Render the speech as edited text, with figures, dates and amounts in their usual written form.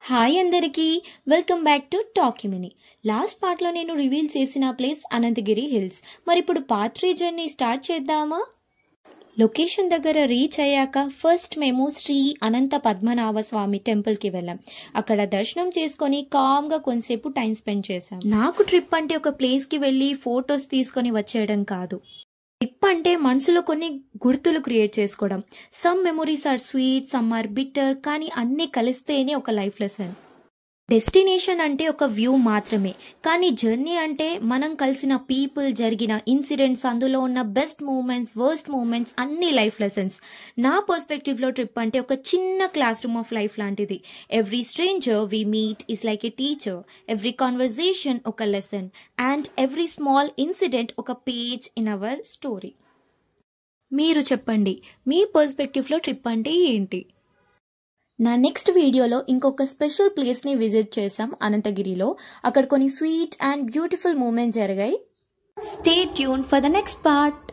Hi అందరికీ welcome back to టాక్యుమిని. Last పార్ట్లో నేను రివీల్ చేసిన ప్లేస్ అనంతగిరి హిల్స్. మరి ఇప్పుడు పార్ట్ 3 జర్నీ స్టార్ట్ చేద్దామా? లొకేషన్ దగ్గర రీచ్ అయ్యాక ఫస్ట్ మేము శ్రీ అనంత పద్మనాభ స్వామి టెంపుల్కి వెళ్ళాం. అక్కడ దర్శనం చేసుకొని కామ్గా కొంతసేపు టైం స్పెండ్ చేశాం. నాకు ట్రిప్ అంటే ఒక ప్లేస్కి వెళ్ళి ఫొటోస్ తీసుకొని వచ్చేయడం కాదు. ట్రిప్ అంటే మనసులో కొన్ని గుర్తులు క్రియేట్ చేసుకోవడం. Some memories are sweet, some are bitter, కానీ అన్నీ కలిస్తేనే ఒక లైఫ్ లెసన్. డెస్టినేషన్ అంటే ఒక వ్యూ మాత్రమే, కానీ జర్నీ అంటే మనం కలిసిన పీపుల్, జరిగిన ఇన్సిడెంట్స్, అందులో ఉన్న బెస్ట్ మూమెంట్స్, వర్స్ట్ మూమెంట్స్, అన్ని లైఫ్ లెసన్స్. నా పర్స్పెక్టివ్లో ట్రిప్ అంటే ఒక చిన్న క్లాస్ రూమ్ ఆఫ్ లైఫ్ లాంటిది. Every stranger we meet is like a teacher, every conversation ఒక lesson, and every small incident ఒక పేజ్ ఇన్ అవర్ స్టోరీ. మీరు చెప్పండి, మీ పర్స్పెక్టివ్లో ట్రిప్ అంటే ఏంటి? నా నెక్స్ట్ వీడియోలో ఇంకొక స్పెషల్ ప్లేస్ని విజిట్ చేసాం అనంతగిరిలో. అక్కడ కొన్ని స్వీట్ అండ్ బ్యూటిఫుల్ మూమెంట్స్ జరిగాయి. Stay tune for the next part.